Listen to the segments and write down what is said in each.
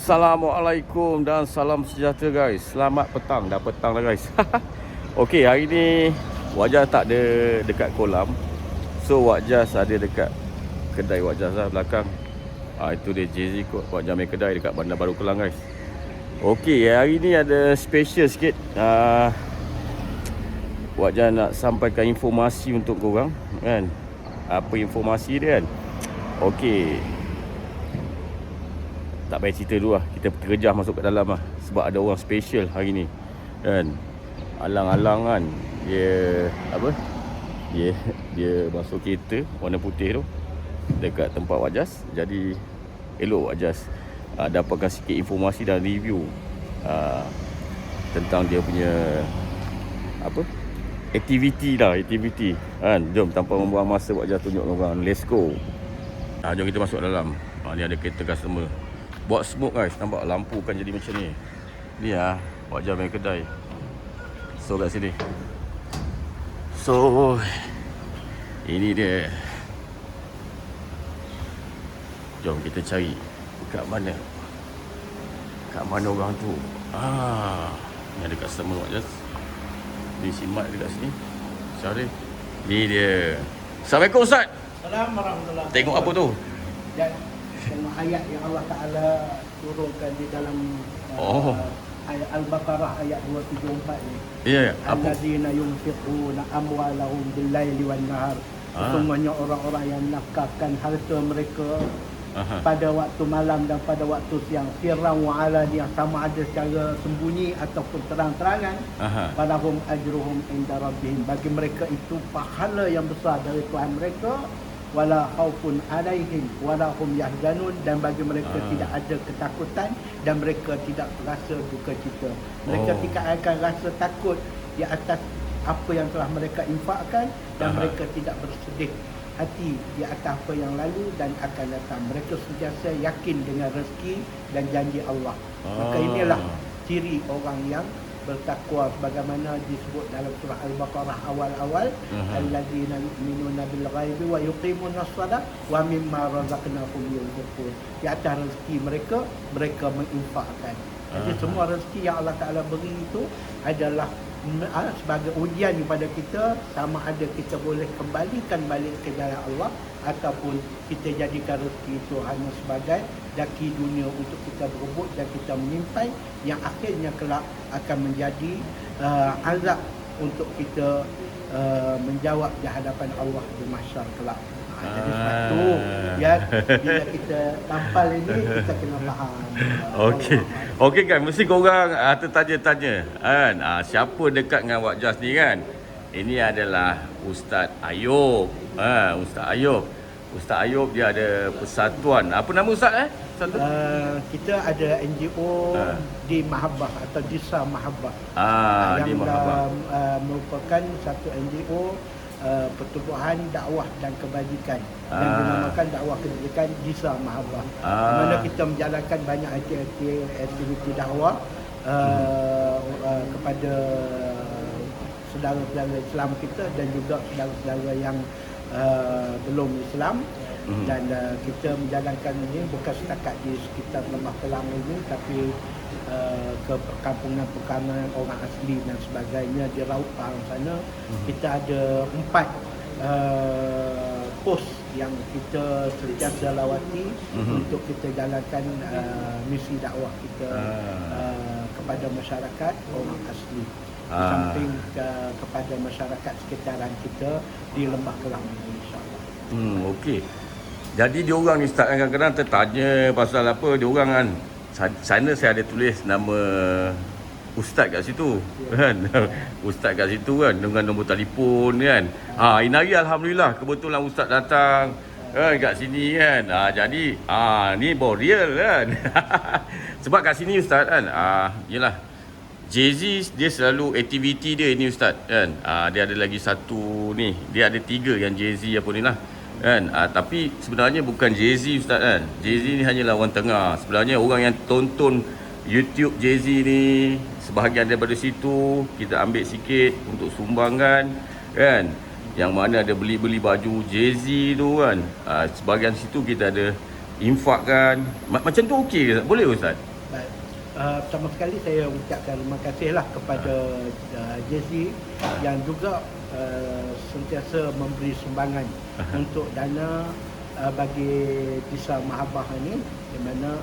Assalamualaikum dan salam sejahtera guys. Selamat petang, dah petang dah guys. Okey, hari ni Wak Jas tak ada dekat kolam. So Wak Jas ada dekat kedai Wak Jas lah belakang. Itu dia Jay-Z kot, Wak Jas main kedai dekat Bandar Baru Kelang guys. Okey, hari ni ada special sikit. Wak Jas nak sampaikan informasi untuk korang kan. Apa informasi dia kan? Okey, tak payah cerita dulu lah, kita terjah masuk ke dalam lah. Sebab ada orang special hari ni kan. Alang-alang kan, dia apa, dia masuk kereta warna putih tu dekat tempat Wak Jas. Jadi elok Wak Jas dapatkan sikit informasi dan review tentang dia punya apa, aktiviti kan. Jom tanpa membuang masa, Wak Jas tunjuk orang. Let's go. Jom kita masuk dalam. Ni ada kereta customer buat smoke guys. Nampak lampu kan jadi macam ni. Ni lah Wak Jas main kedai. So kat sini. So ini dia. Jom kita cari kat mana orang tu. Ni ada customer Wak Jas. Ni si Mat dekat sini, Syarif. Ni dia. Assalamualaikum Ustaz. Assalamualaikum warahmatullahi. Tengok apa tu? Dan ayat yang Allah Ta'ala turunkan di dalam ayat Al-Baqarah ayat 274 ni. Ya, apa? Allazina yunfiquna amwalahum bil-laili wan-nahar. Sesungguhnya orang-orang yang nafkahkan harta mereka pada waktu malam dan pada waktu siang, sirran wa alaniyah, sama ada secara sembunyi ataupun terang-terangan. Falahum ajruhum inda rabbihim, bagi mereka itu pahala yang besar dari Tuhan mereka. Wala khaufun alaihim wala hum yahzanun, dan bagi mereka tidak ada ketakutan dan mereka tidak rasa duka cita. Mereka tidak akan rasa takut di atas apa yang telah mereka infakkan, dan mereka tidak bersedih hati di atas apa yang lalu dan akan datang. Mereka sentiasa yakin dengan rezeki dan janji Allah. Maka inilah ciri orang yang bertakwa, sebagaimana disebut dalam surah Al-Baqarah awal-awal, allazina yu'minuna bil ghaibi wa yuqimunas shalah wa mimma razaqnahum yunfiqun. Di atas rezeki mereka menginfakkan. Jadi semua rezeki yang Allah Ta'ala beri itu adalah sebagai ujian kepada kita, sama ada kita boleh kembalikan balik ke jalan Allah ataupun kita jadikan rezeki itu hanya sebagai daki dunia untuk kita berebut dan kita menyimpan, yang akhirnya kelak akan menjadi azab untuk kita menjawab di hadapan Allah di mahsyar kelak. Jadi sebab tu ya, bila kita tampal ini kita kena faham. Okey kan, mesti korang tertanya-tanya kan, siapa dekat dengan Wak Jas ni kan. Ini adalah Ustaz Ayub. Ustaz Ayub dia ada persatuan. Apa nama Ustaz kita ada NGO di Mahabbah atau Disa Mahabbah. Yang di Mahabbah merupakan satu NGO pertubuhan dakwah dan kebajikan yang dinamakan dakwah kebajikan Disa Mahabbah. Di mana kita menjalankan banyak aktiviti dakwah kepada saudara-saudara Islam kita dan juga saudara-saudara yang belum Islam. Dan kita menjalankan ini bukan setakat di sekitar Lembah Kelang ini, tapi ke perkampungan-perkampungan orang asli dan sebagainya di Raut Pahang sana. Kita ada 4 pos yang kita sentiasa lawati untuk kita jalankan misi dakwah kita kepada masyarakat orang asli, di samping kepada masyarakat sekitaran kita di Lembah Kelang ini, insyaAllah. Okey. Jadi diorang ni Ustaz kadang-kadang tertanya pasal apa, diorang kan sana saya ada tulis nama Ustaz kat situ kan. Ustaz kat situ kan dengan nombor telefon kan. Ini hari alhamdulillah kebetulan Ustaz datang kan kat sini kan. Jadi ni baru real kan. Sebab kat sini Ustaz kan yalah, Jay-Z dia selalu aktiviti dia ni Ustaz kan. Dia ada lagi satu ni, dia ada 3 yang Jay-Z apa ni lah kan. Tapi sebenarnya bukan Jay-Z Ustaz kan. Jay-Z ni hanyalah orang tengah. Sebenarnya orang yang tonton YouTube Jay-Z ni, sebahagian daripada situ kita ambil sikit untuk sumbangan kan. Yang mana ada beli-beli baju Jay-Z tu kan. Sebahagian situ kita ada infakkan. Macam tu okey ke? Boleh Ustaz? Baik. Pertama sekali saya ucapkan terima kasihlah kepada JC yang juga sentiasa memberi sumbangan untuk dana bagi Disa Mahabbah ini, di mana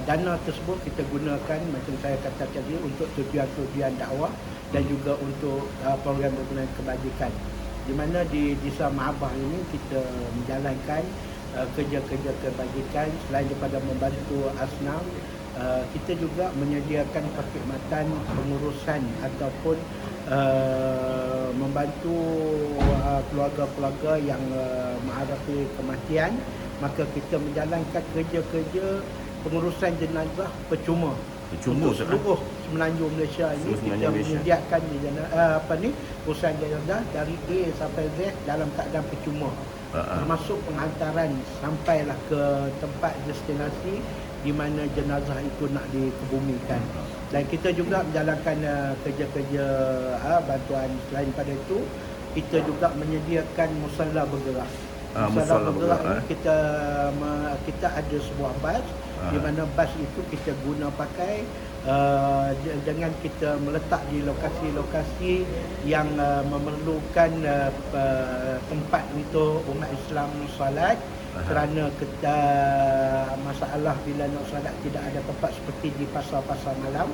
dana tersebut kita gunakan macam saya kata tadi untuk tujuan-tujuan dakwah dan juga untuk program-program kebajikan. Di mana di Disa Mahabbah ini kita menjalankan kerja-kerja kebajikan. Selain daripada membantu asnaf, kita juga menyediakan perkhidmatan pengurusan ataupun membantu keluarga-keluarga yang menghadapi kematian. Maka kita menjalankan kerja-kerja pengurusan jenazah percuma untuk seluruh Semenanjung Malaysia ini. Kita menyediakan urusan jenazah dari A sampai Z dalam keadaan percuma, termasuk penghantaran sampailah ke tempat destinasi di mana jenazah itu nak dikebumikan. Dan kita juga menjalankan kerja-kerja bantuan. Selain pada itu, kita juga menyediakan musalla bergerak. Musalla bergerak ini kita ada sebuah bas, di mana bas itu kita guna pakai dengan kita meletak di lokasi-lokasi yang memerlukan tempat untuk umat Islam solat. Kerana kita masalah bila nak solat tidak ada tempat seperti di pasar-pasar malam.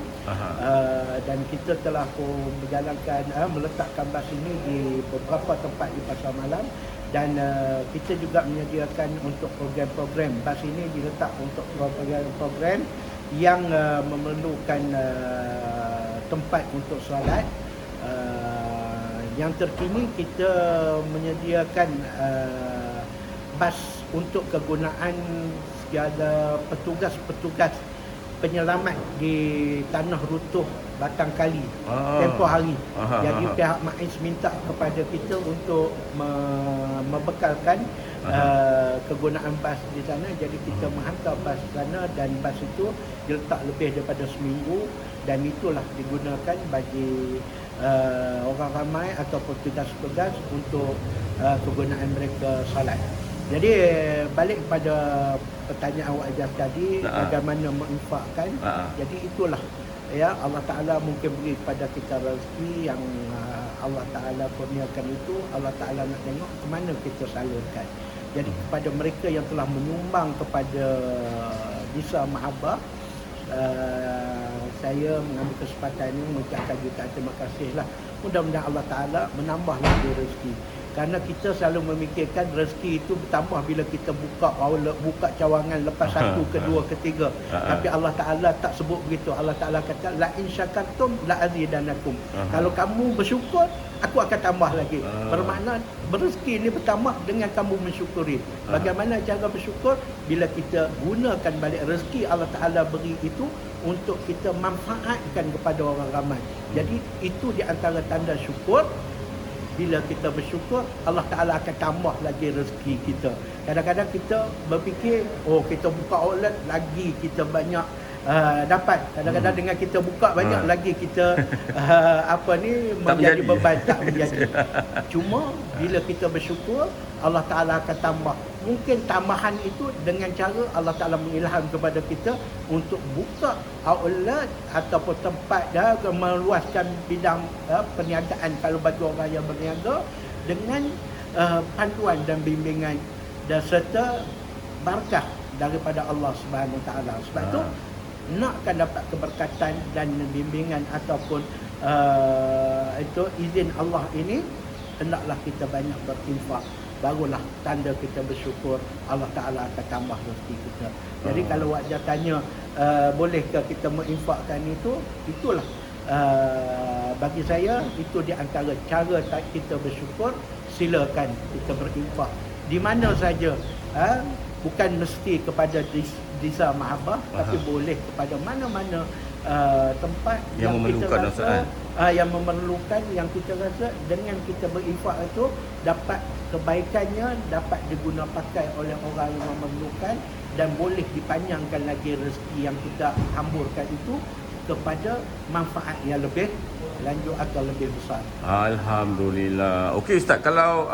Dan kita telah menjalankan meletakkan bas ini di beberapa tempat di pasar malam. Dan kita juga menyediakan untuk program-program. Bas ini diletak untuk program-program yang memerlukan tempat untuk solat. Yang terkini kita menyediakan bas untuk kegunaan segala petugas-petugas penyelamat di tanah runtuh Batang Kali tempoh hari. Jadi pihak MAIS minta kepada kita untuk membekalkan kegunaan bas di sana. Jadi kita menghantar bas di sana dan bas itu diletak lebih daripada seminggu, dan itulah digunakan bagi orang ramai ataupun tugas-tugas untuk kegunaan mereka salat. Jadi balik kepada pertanyaan awak Ajaz tadi, bagaimana menginfakkan. Jadi itulah ya, Allah Ta'ala mungkin beri kepada kita rezeki yang Allah Ta'ala kurniakan itu. Allah Ta'ala nak tengok ke mana kita salurkan. Jadi kepada mereka yang telah menyumbang kepada Disa Mahabbah, saya mengambil kesempatan ini mengucapkan jutaan terima kasih lah. Mudah-mudahan Allah Ta'ala menambah lagi rezeki. Kerana kita selalu memikirkan rezeki itu bertambah bila kita buka cawangan lepas satu, kedua, ketiga. Tapi Allah Ta'ala tak sebut begitu. Allah Ta'ala kata, la in syakartum la azidanakum. Kalau kamu bersyukur, aku akan tambah lagi. Bermakna berezeki ini bertambah dengan kamu mensyukuri. Bagaimana cara bersyukur? Bila kita gunakan balik rezeki Allah Ta'ala beri itu untuk kita manfaatkan kepada orang ramai. Jadi itu di antara tanda syukur. Bila kita bersyukur, Allah Ta'ala akan tambah lagi rezeki kita. Kadang-kadang kita berfikir, oh kita buka outlet lagi kita banyak dapat. Kadang-kadang dengan kita buka banyak lagi kita menjadi beban. Tak menjadi. Cuma bila kita bersyukur, Allah Ta'ala akan tambah. Mungkin tambahan itu dengan cara Allah Ta'ala mengilham kepada kita untuk buka outlet ataupun tempat meluaskan bidang perniagaan kalau bagi orang yang berniaga dengan panduan dan bimbingan dan serta barakah daripada Allah Subhanahu Wa Ta'ala. Sebab itu nakkan dapat keberkatan dan bimbingan ataupun itu izin Allah ini, hendaklah kita banyak berinfak. Barulah tanda kita bersyukur, Allah Ta'ala akan tambah rezeki kita. Jadi kalau wajah tanya bolehkah kita menginfakkan itu, itulah bagi saya itu di antara cara kita bersyukur. Silakan kita berinfak di mana saja, bukan mesti kepada Disa Mahabbah, tapi boleh kepada mana-mana tempat yang kita rasa yang memerlukan, yang kita rasa dengan kita berinfak itu dapat kebaikannya, dapat diguna pakai oleh orang yang memerlukan, dan boleh dipanjangkan lagi rezeki yang kita hamburkan itu kepada manfaat yang lebih lanjut atau lebih besar. Alhamdulillah. Okey Ustaz, kalau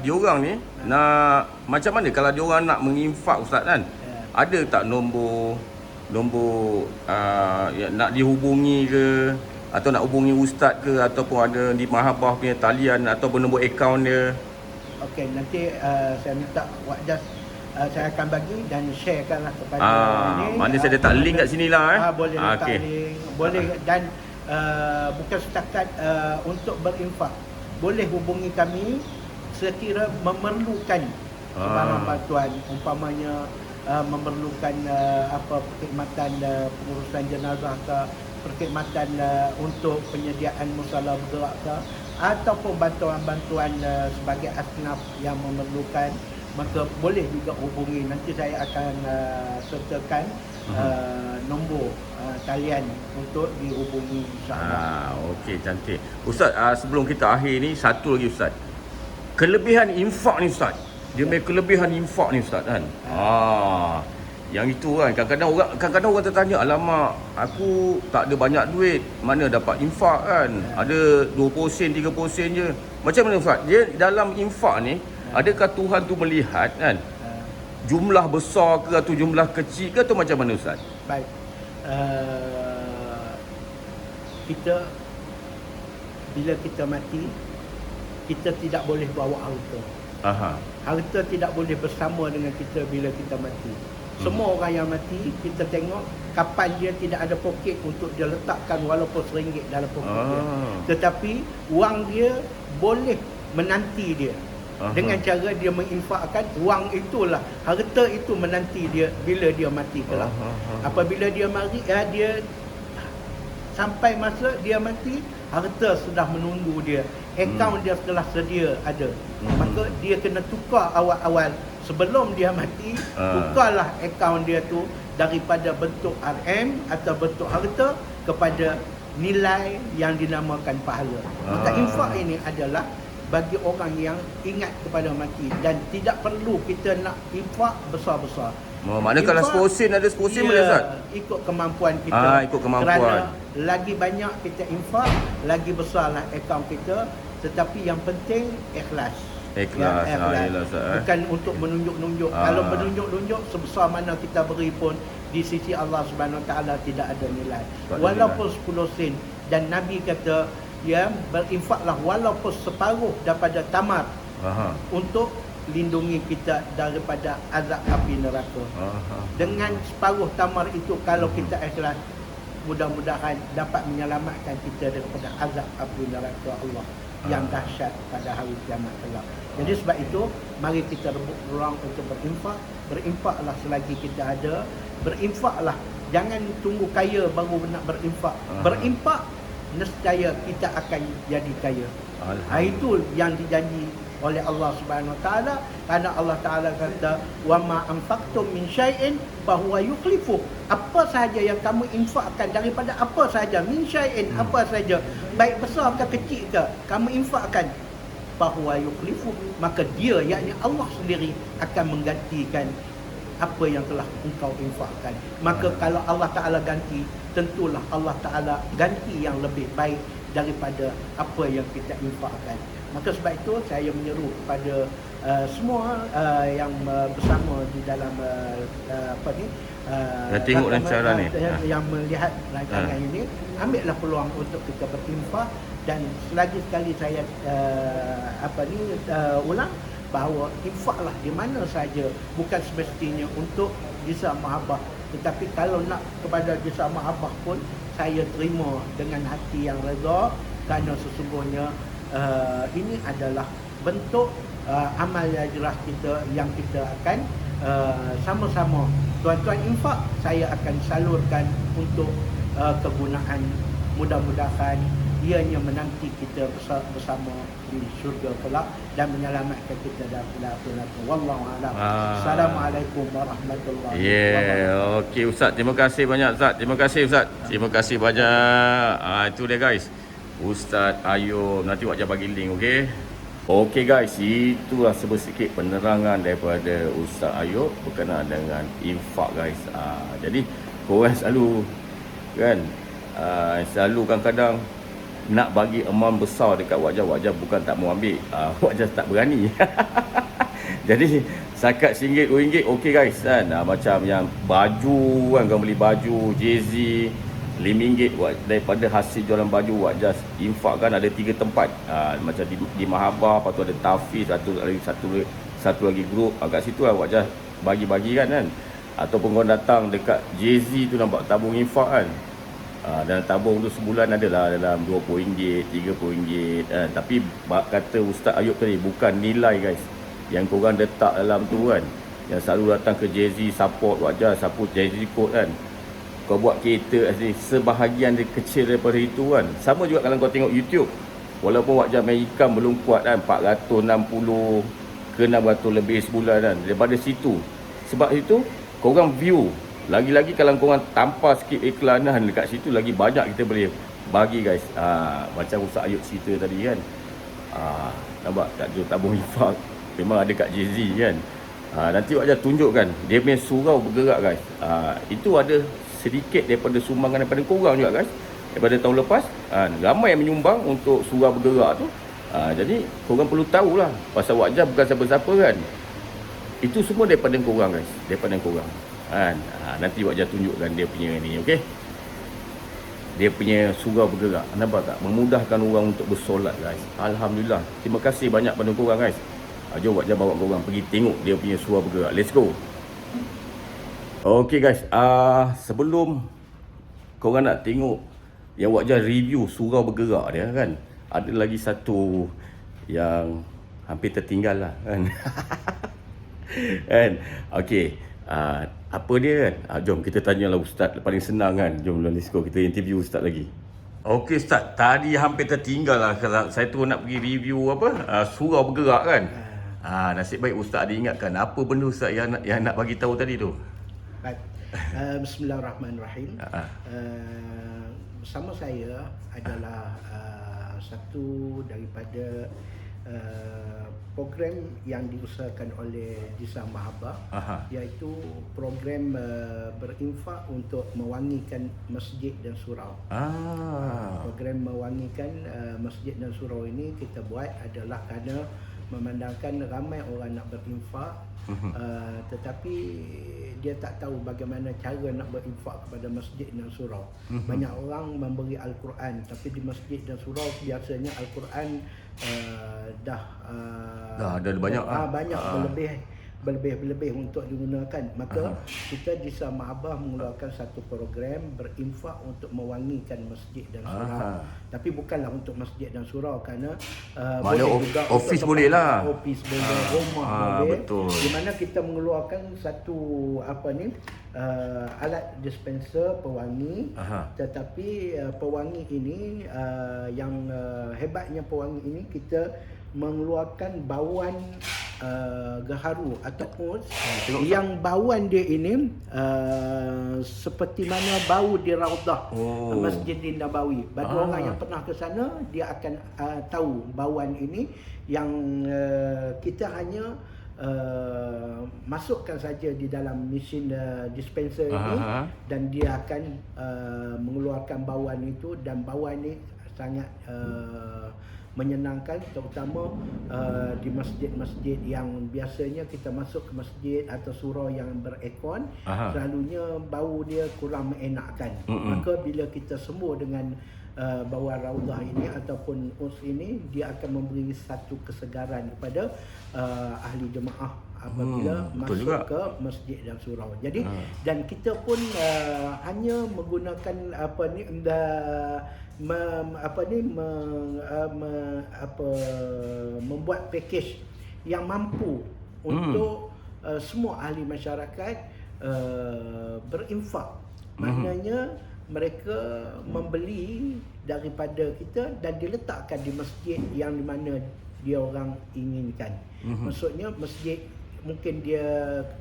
diorang ni nak macam mana kalau diorang nak menginfak Ustaz kan? Ada tak nombor nombor nak dihubungi ke, atau nak hubungi ustaz ke, ataupun ada di Mahabah punya talian ataupun nombor akaun dia? Okey, nanti saya minta Wak saya akan bagi dan sharekanlah kepada ini. Mana saya letak link kat sini lah Boleh letak okey. link. Boleh dan bukan setakat untuk berinfak. Boleh hubungi kami sekira memerlukan barang bantuan, umpamanya memerlukan perkhidmatan pengurusan jenazah ke, perkhidmatan untuk penyediaan musala bergerak ke, ataupun bantuan-bantuan sebagai asnaf yang memerlukan, maka boleh juga hubungi. Nanti saya akan sertakan nombor talian untuk dihubungi, insya-Allah. Okey, cantik. Ustaz, sebelum kita akhir ni, satu lagi Ustaz. Kelebihan infak ni Ustaz. Dia punya kelebihan infak ni Ustaz kan. Yang itu kan, kadang-kadang orang tertanya, alamak, aku tak ada banyak duit, mana dapat infak kan? Ada 20%, 3% je. Macam mana Ustaz? Dia dalam infak ni, adakah Tuhan tu melihat kan, jumlah besar ke atau jumlah kecil ke, atau macam mana Ustaz? Baik. Kita bila kita mati, kita tidak boleh bawa harta. Harta tidak boleh bersama dengan kita bila kita mati. Semua orang yang mati, kita tengok kapan dia tidak ada poket untuk dia letakkan walaupun RM1 dalam poket dia. Tetapi wang dia boleh menanti dia. Dengan cara dia menginfakkan wang itulah, harta itu menanti dia bila dia mati kelak. Apabila dia mati, dia sampai masa dia mati, harta sudah menunggu dia. Akaun dia telah sedia ada. Maka dia kena tukar awal-awal sebelum dia mati, tukarlah akaun dia tu daripada bentuk RM atau bentuk harta kepada nilai yang dinamakan pahala. Maka infak ini adalah bagi orang yang ingat kepada mati, dan tidak perlu kita nak infak besar-besar. Mana kalau 10% ada 10% boleh Ustaz? Ikut kemampuan kita. Ikut kemampuan. Kerana lagi banyak kita infak, lagi besarlah akaun kita. Tetapi yang penting ikhlas. Ikhlas. Bukan untuk menunjuk-nunjuk. Kalau menunjuk-nunjuk, sebesar mana kita beri pun di sisi Allah Subhanahu Wa Taala tidak ada nilai. Walaupun 10 sen. Dan Nabi kata, ya, berinfaklah walaupun separuh daripada tamar untuk lindungi kita daripada azab api neraka. Dengan separuh tamar itu, kalau kita ikhlas, mudah-mudahan dapat menyelamatkan kita daripada azab api neraka Allah yang dahsyat pada hari kiamat kelak. Jadi sebab itu, mari kita rebut ruang untuk berinfak. Berinfaklah selagi kita ada. Berinfaklah, jangan tunggu kaya baru nak berinfak. Berinfak, nescaya kita akan jadi kaya. Itu yang dijanji oleh Allah Subhanahu Wa Taala, karena Allah Taala kata, wa ma anfaqtum min syai'in fahuwa yukhlifu. Apa sahaja yang kamu infakkan daripada apa sahaja, min syai'in, apa sahaja, baik besar ke kecil ke, kamu infakkan, fahuwa yukhlifu, maka dia, yakni Allah sendiri, akan menggantikan apa yang telah engkau infakkan. Maka kalau Allah Taala ganti, tentulah Allah Taala ganti yang lebih baik daripada apa yang kita infakkan. Maka sebab itu saya menyeru kepada semua yang bersama di dalam tengok rancangan ni, yang melihat rancangan ini, ambillah peluang untuk kita berinfak. Dan selagi sekali saya ulang bahawa infaklah di mana saja, bukan semestinya untuk Jisa Mahabah, tetapi kalau nak kepada Jisa Mahabah pun saya terima dengan hati yang reda, kerana sesungguhnya ini adalah bentuk amal hijrah kita yang kita akan sama-sama, tuan-tuan infak, saya akan salurkan untuk kegunaan, mudah-mudahan ianya menanti kita bersama di syurga kelak dan menyelamatkan kita dari akhirat. Wallahu a'lam. Assalamualaikum warahmatullahi wabarakatuh. Okey Ustaz, terima kasih banyak Ustaz. Terima kasih Ustaz. Terima kasih banyak. Itu dia guys, Ustaz Ayub. Nanti Wak bagi link, okey. Okey guys, itulah sedikit penerangan daripada Ustaz Ayub berkenaan dengan infak guys. Jadi korang selalu kan, selalu kadang-kadang nak bagi amount besar dekat wajah bukan tak mau ambil, wajah tak berani. Jadi setakat RM1, RM2 okey guys kan. Macam yang baju kan, kau beli baju jersey RM5 buat daripada hasil jualan baju buat just infak kan, ada 3 tempat. Macam di Mahabar, lepas tu ada Tafiz, satu lagi grup. Kat situ lah buat just bagi-bagi kan. Ataupun kau datang dekat JZ tu nampak tabung infak kan. Dan tabung tu sebulan adalah dalam RM20, RM30 kan. Tapi kata Ustaz Ayub tadi, bukan nilai guys yang korang letak dalam tu kan, yang selalu datang ke JZ support wajah, support JZ code kan. Kau buat kereta asli, sebahagian dia kecil daripada itu kan. Sama juga kalau kau tengok YouTube, walaupun wajah main ikan belum kuat kan, 460 ke 600 lebih sebulan kan, daripada situ. Sebab itu korang view, lagi-lagi kalau korang tanpa skip iklanan dekat situ, lagi banyak kita boleh bagi guys. Macam Ustaz Ayub cerita tadi kan, nampak kat tabung infak memang ada kat JZ kan. Nanti wajah tunjukkan dia punya surau bergerak guys. Itu ada sedikit daripada sumbangan daripada korang juga guys, daripada tahun lepas. Ramai yang menyumbang untuk surau bergerak tu. Jadi korang perlu tahulah, pasal wajah bukan siapa-siapa kan. Itu semua daripada korang guys, daripada korang kan. Nanti wajah tunjukkan dia punya ni, okey. Dia punya surau bergerak, nampak tak? Memudahkan orang untuk bersolat guys. Alhamdulillah. Terima kasih banyak pada korang guys. Jom wajah bawa korang pergi tengok dia punya surau bergerak. Let's go. Okey guys, sebelum korang nak tengok yang wajah review surau bergerak dia kan, ada lagi satu yang hampir tertinggal lah kan. Kan? Okey, apa dia kan? Jom kita tanyalah Ustaz, paling senang kan. Jom let's go, kita interview Ustaz lagi. Okey Ustaz, tadi hampir tertinggal lah kalau saya tu nak pergi review apa, surau bergerak kan. Nasib baik Ustaz ada ingatkan. Apa benda Ustaz yang nak bagi tahu tadi tu? Baik. Bismillahirrahmanirrahim. Bersama saya adalah satu daripada program yang diusahakan oleh Disa Mahabar, iaitu program berinfak untuk mewangikan masjid dan surau. Program mewangikan masjid dan surau ini kita buat adalah kerana memandangkan ramai orang nak berinfak, tetapi dia tak tahu bagaimana cara nak berinfak kepada masjid dan surau. Banyak orang memberi Al-Quran, tapi di masjid dan surau biasanya Al-Quran dah ada banyak berlebih untuk digunakan. Maka kita di Mahabar mengeluarkan satu program berinfak untuk mewangikan masjid dan surau. Tapi bukanlah untuk masjid dan surau, kerana boleh juga office boleh lah. Office boleh, rumah boleh. Betul. Di mana kita mengeluarkan satu alat dispenser pewangi. Tetapi pewangi ini yang hebatnya pewangi ini, kita mengeluarkan bauan gaharu ataupun yang bauan dia ini seperti mana bau di Raudah Masjid Nabawi. Bagi orang yang pernah ke sana, dia akan tahu bauan ini yang kita hanya masukkan saja di dalam mesin dispenser ini, dan dia akan mengeluarkan bauan itu, dan bauan ini sangat menyenangkan, terutama di masjid-masjid yang biasanya kita masuk ke masjid atau surau yang berekon, selalunya bau dia kurang mengenakkan. Maka bila kita sembuh dengan bauan Raudah ini ataupun us ini, dia akan memberi satu kesegaran kepada ahli jemaah apabila masuk juga ke masjid dan surau. Jadi dan kita pun hanya menggunakan membuat package yang mampu untuk semua ahli masyarakat berinfak. Maknanya mereka membeli daripada kita dan diletakkan di masjid yang di mana dia orang inginkan. Maksudnya masjid mungkin dia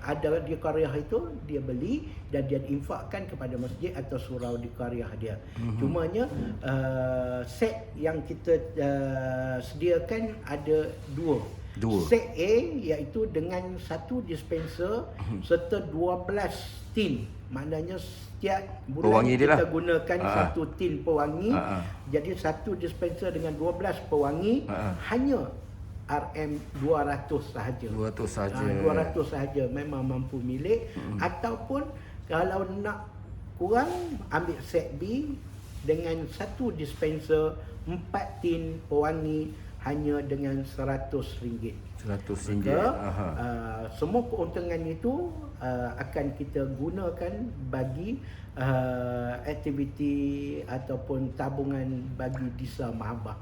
ada di qaryah itu, dia beli dan dia infakkan kepada masjid atau surau di qaryah dia. Cumanya set yang kita sediakan ada dua. Set A iaitu dengan satu dispenser serta 12 tin. Maknanya setiap bulan kita gunakan satu tin pewangi. Jadi satu dispenser dengan 12 pewangi hanya RM200 sahaja. 200 saja. 200 sahaja memang mampu milik. Ataupun kalau nak kurang, ambil set B dengan satu dispenser 4 tin pewangi hanya dengan RM100. RM100. Maka, semua keuntungan itu akan kita gunakan bagi aktiviti ataupun tabungan bagi Disa Mahabbah.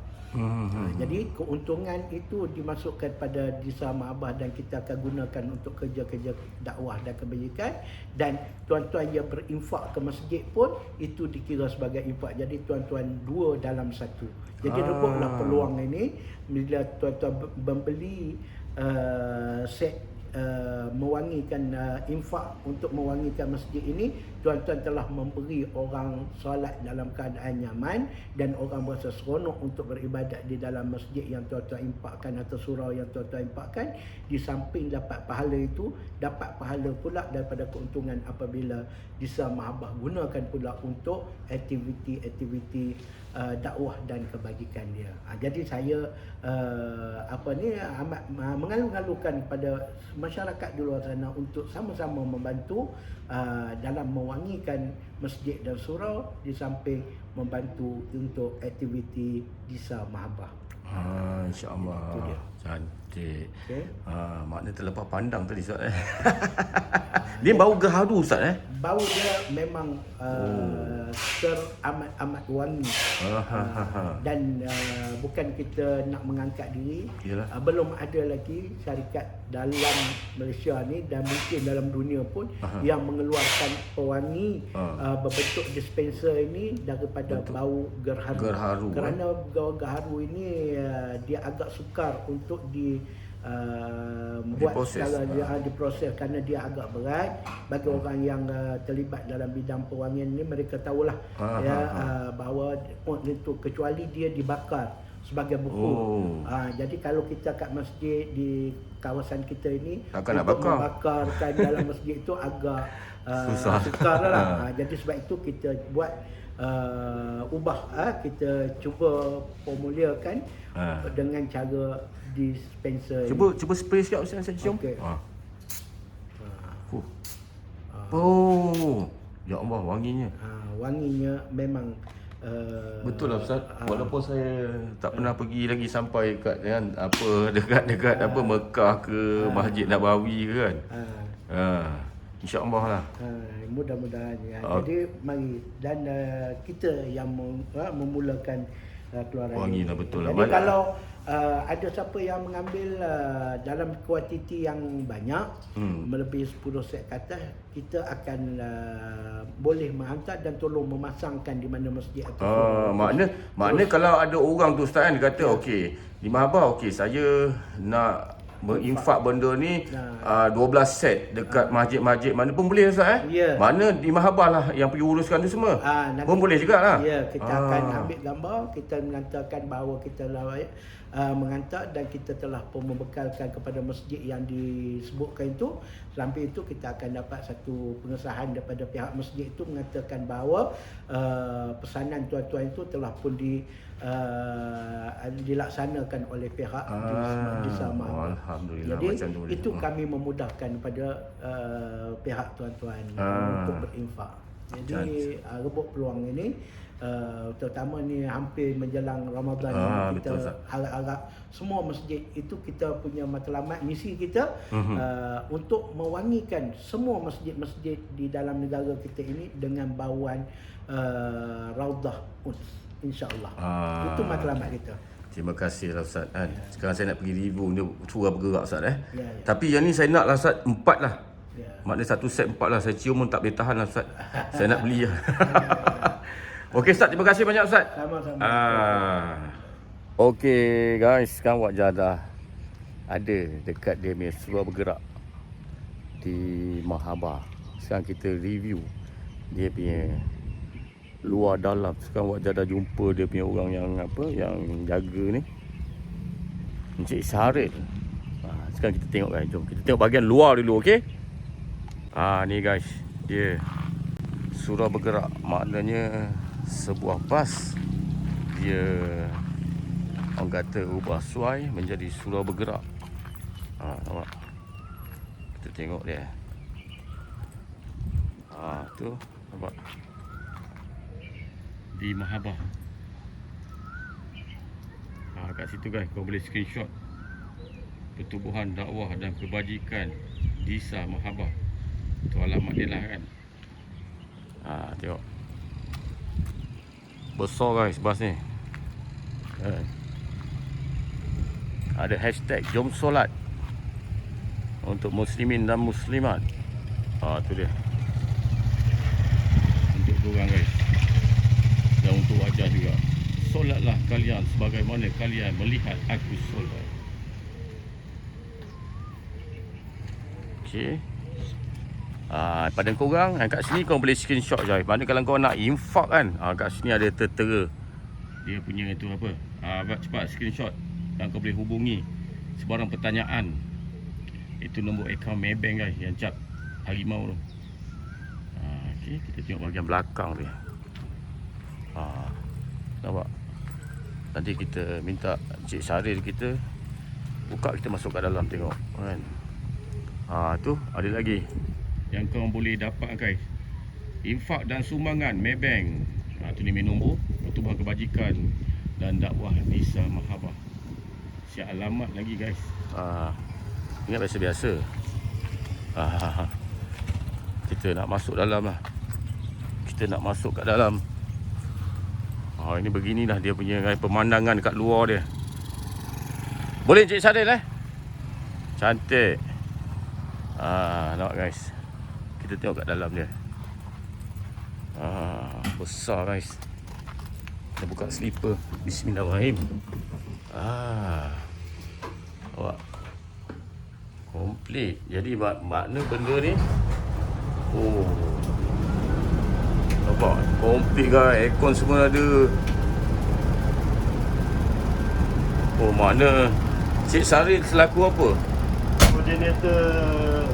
Jadi keuntungan itu dimasukkan pada Disa Mahabbah dan kita akan gunakan untuk kerja-kerja dakwah dan kebajikan, dan tuan-tuan yang berinfak ke masjid pun itu dikira sebagai infak. Jadi tuan-tuan dua dalam satu. Jadi rebutlah peluang ini bila tuan-tuan membeli set mewangikan infak untuk mewangikan masjid ini, tuan-tuan telah memberi orang solat dalam keadaan nyaman dan orang berasa seronok untuk beribadat di dalam masjid yang tuan-tuan infakkan atau surau yang tuan-tuan infakkan. Di samping dapat pahala itu, dapat pahala pula daripada keuntungan apabila Disa Mahabbah gunakan pula untuk aktiviti-aktiviti dakwah dan kebajikan dia. Jadi saya amat mengalu-alukan pada masyarakat di luar sana untuk sama-sama membantu dalam mewangikan masjid dan surau, di samping membantu untuk aktiviti Disa Mahabbah. InsyaAllah. Cantik. Okay. Maknanya terlepas pandang tadi Ustaz. Dia bau gaharu Ustaz Bau dia memang teramat-amat wangi. Dan bukan kita nak mengangkat diri. Belum ada lagi syarikat dalam Malaysia ni dan mungkin dalam dunia pun yang mengeluarkan pewangi berbentuk dispenser ini daripada bau gerharu. Kerana bau gerharu ini dia agak sukar untuk diproses kerana dia agak berat. Bagi orang yang terlibat dalam bidang pewangian ini, mereka tahulah bahawa itu kecuali dia dibakar sebagai buku. Jadi kalau kita kat masjid di kawasan kita ini membakarkan dalam masjid itu agak sukar lah. Jadi sebab itu kita buat kita cuba formulakan dengan cara dispenser. Cuba spray sikit Ustaz, saya cium. Okay. Ya Allah, wanginya. Wanginya memang betul lah Ustaz. Walaupun saya tak pernah pergi lagi sampai kat dekat Mekah ke Masjid Nabawi ke kan. InsyaAllah lah. Mudah-mudahan ya. Jadi mari dan kita yang memulakan keluaran wangi lah, betul lah. Jadi kalau ada siapa yang mengambil dalam kuantiti yang banyak, melebihi 10 set ke atas, kita akan boleh menghantar dan tolong memasangkan di mana masjid atau makna kalau ada orang tu Ustaz dia kata okey, di Mahabbah okey saya nak berinfak benda ni 12 set dekat masjid-masjid mana pun boleh Ustaz Mana di Mahabbah lah yang pergi uruskan tu semua. Pun boleh jugalah. Ya, kita akan ambil gambar, kita mengantarkan bahawa kita mengantar dan kita telah pun membekalkan kepada masjid yang disebutkan itu. Sampai itu kita akan dapat satu pengesahan daripada pihak masjid itu mengatakan bahawa pesanan tuan-tuan itu telah pun dilaksanakan oleh pihak di Sama. Alhamdulillah. Jadi macam tu itu kami memudahkan pada pihak tuan-tuan untuk berinfak. Jadi rebut peluang ini, terutama ni hampir menjelang Ramadan ini, kita harap-harap semua masjid itu kita punya matlamat, misi kita untuk mewangikan semua masjid-masjid di dalam negara kita ini dengan bauan Raudah Quds, insya-Allah. Itu matlamat kita. Terima kasih lah Ustaz kan. Sekarang saya nak pergi review dia curah bergerak Ustaz Tapi yang ni saya nak lah Ustaz 4 lah. Maknanya satu set 4 lah. Saya cium pun tak boleh tahan lah Ustaz. Saya nak beli lah. Okey Ustaz, terima kasih banyak Ustaz. Sama-sama. Okey guys, sekarang wajah dah ada dekat dia punya surau bergerak di Mahabbah. Sekarang kita review dia punya luar dalam. Sekarang wajah dah jumpa dia punya orang yang jaga ni, Encik Saril. Sekarang kita tengok guys, jom kita tengok bahagian luar dulu, okey? Ni guys, dia surau bergerak, maknanya sebuah bas dia Orang kata ubah suai menjadi surau bergerak. Nampak? Kita tengok dia. Tu nampak. Di Mahabah. Kat situ guys, kau boleh screenshot Pertubuhan Dakwah dan Kebajikan Disa Mahabah. Tu alamat dia lah kan. Tengok. Besar guys bas ni. Ada hashtag Jom Solat untuk muslimin dan muslimat. Tu dia. Untuk korang guys. Dan untuk wajah juga. Solatlah kalian sebagaimana kalian melihat aku solat. Okey. Pada korang kat sini kau boleh screenshot je. Mana kalau kau nak infak kan, kat sini ada tertera dia punya itu apa. Cepat screenshot dan kau boleh hubungi sebarang pertanyaan. Itu nombor akaun Maybank guys yang cap harimau tu. Okey, kita tengok bahagian belakang dia. Nampak? Nanti kita minta Cik Syaril kita buka, kita masuk kat dalam tengok kan. Tu ada lagi yang kau boleh dapat guys. Infak dan sumbangan Maybank. Tu ni nombor Pertubuhan Kebajikan dan Dakwah Disa Mahabah. Siap alamat lagi guys. Ingat biasa-biasa. Kita nak masuk dalam lah. Kita nak masuk kat dalam. Ini beginilah dia punya pemandangan kat luar dia. Boleh Cik Syaril cantik. Nampak guys. Kita tengok kat dalam dia. Besar guys. Kita buka slipper. Bismillahirrahmanirrahim. Nampak. Komplit. Jadi makna benda ni, nampak? Komplit guys. Aircon semua ada. Makna Cik Syaril selaku apa? Koordinator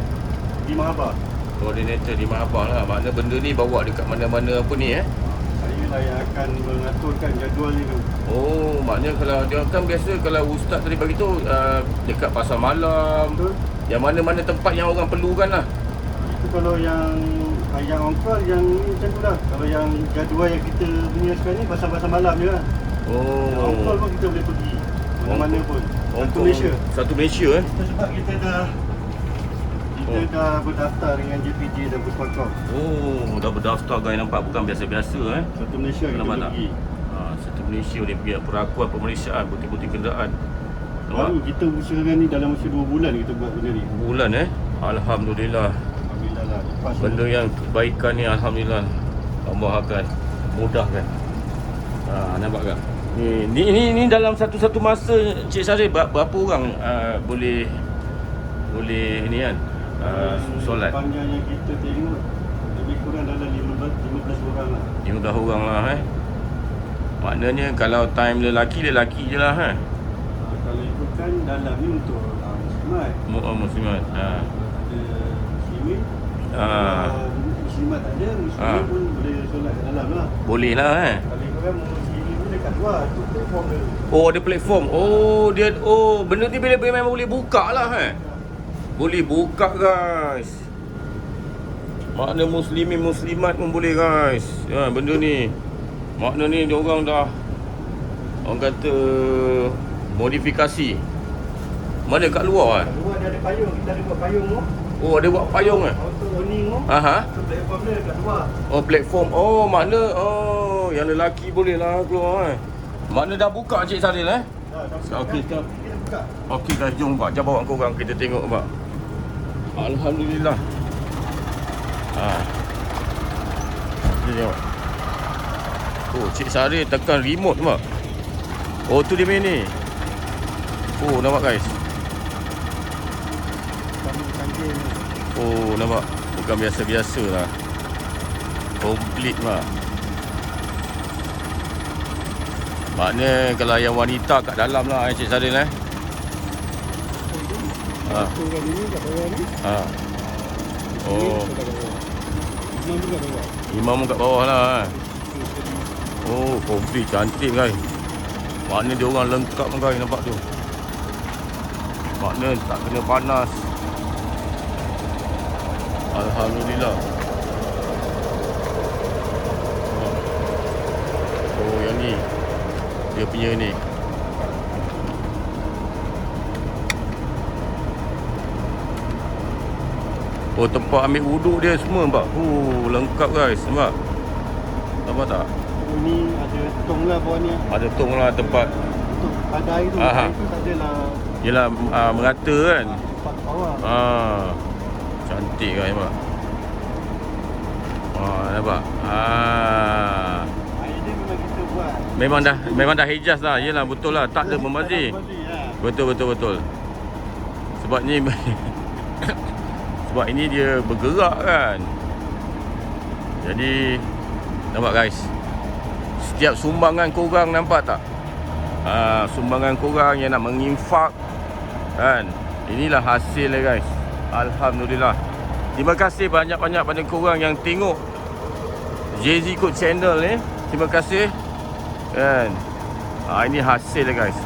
di Mahabah. Koordinator di Mahabah lah. Makna benda ni bawa dekat mana-mana apa ni Saya lah yang akan mengaturkan jadual ni tu. Maknanya kalau dia kan biasa kalau ustaz tadi bagi tu dekat pasar malam. Betul. Yang mana-mana tempat yang orang perlukan lah. Itu kalau yang on-call yang macam tu lah. Kalau yang jadual yang kita punya sekarang ni pasar-pasar malam je lah. Yang on-call pun kita boleh pergi mana-mana pun. Satu Malaysia. Satu Malaysia Itu sebab kita dah berdaftar dengan JPJ dan Puspakom. Dah berdaftar guys, nampak bukan biasa-biasa Satu Malaysia kita boleh pergi. Satu Malaysia dia pergi perakuan pemeriksaan bukti-bukti kenderaan. Baru kita usahakan ni dalam masa 2 bulan kita buat benda ni. Bulan Alhamdulillah. Alhamdulillah lah. Lepas Benda yang kebaikan ni alhamdulillah Allah akan mudahkan. Nampak tak? Ni dalam satu masa Cik Syaril berapa orang boleh ni kan solat? Panjang yang kita tengok lebih kurang dalam 15 orang lah. 15 orang lah Maknanya kalau time lelaki je lah Kalau ikutkan dalam ni untuk muslimat. Muslimat. Ada muslimin. Muslimat tak ada, muslimin pun boleh solat kat dalam lah. Boleh lah Kalau ikutkan muslimin pun dekat luar tu platform dia. ada platform. Dia benda ni memang boleh buka lah Boleh buka guys. Makna muslimin muslimat pun boleh guys. Benda ni makna ni dia orang dah, orang kata modifikasi. Mana kat luar Kat luar dia ada payung, kita ada buat payung tu. ada buat payung Auto owning tu. Tu platform dia dekat luar. Platform. Makna yang lelaki boleh lah keluar Makna dah buka Cik Syaril Dah Okey, kita buka. Okey guys, jom pak. Jom bawa korang kita tengok pak. Alhamdulillah. Kita tengok. Cik Syaril tekan remote pak. Tu dia main ni. Nampak guys. Nampak. Bukan biasa-biasa lah. Komplit pak. Makna kalau yang wanita kat dalam lah Cik Syaril Imam kat bawah lah. Komplit cantik guys. Makna dia orang lengkap kan guys, nampak tu. Makna tak kena panas. Alhamdulillah. Oh yang ni dia punya ni. Oh tempat ambil wuduk dia semua nampak. Lengkap guys, nampak. Nampak tak? Ini ada tong lah bawah ni. Ada tong lah tempat. Untuk pada air tu, Aha. air tu tak adalah Yelah merata kan. tempat bawah. Cantik guys nampak. Nampak. Air dia memang kita buat. Memang dah hijaz lah. Yelah betul lah, tak ada membazir. Betul. Sebab ni sebab ini dia bergerak kan. Jadi nampak guys, setiap sumbangan korang nampak tak? Sumbangan korang yang nak menginfak kan, inilah hasil dia guys. Alhamdulillah. Terima kasih banyak-banyak pada korang yang tengok Jazzy Code channel ni. Terima kasih kan. Ini hasil dia guys.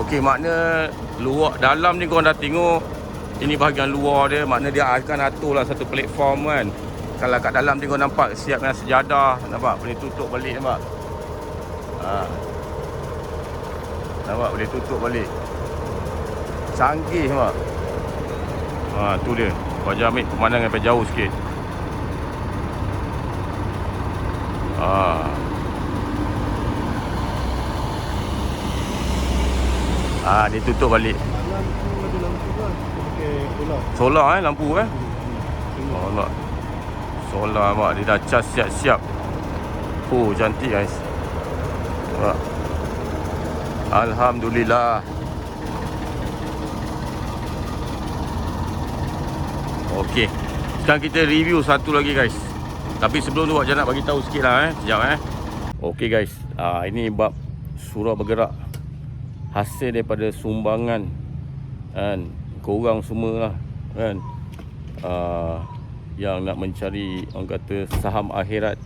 Okey, makna luar dalam ni korang dah tengok. Ini bahagian luar dia, makna dia akan aturlah satu platform kan. Kalau kat dalam tengok nampak siap dengan sejadah, nampak boleh tutup balik nampak. Nampak boleh tutup balik. Canggih nampak. Tu dia. Wajah ambil pemandangan sampai jauh sikit. Dia tutup balik. Malam tu ada lampu kan. Pakai Solar lampu Allah. Solar mak dia dah cas siap-siap. Cantik guys. Nampak. Alhamdulillah. Okey. Sekarang kita review satu lagi guys. Tapi sebelum tu Wak Jan nak bagi tahu sikit lah Sekejap Okey guys. Ini bab surau bergerak. Hasil daripada sumbangan kan, korang semua lah kan, yang nak mencari orang kata saham akhirat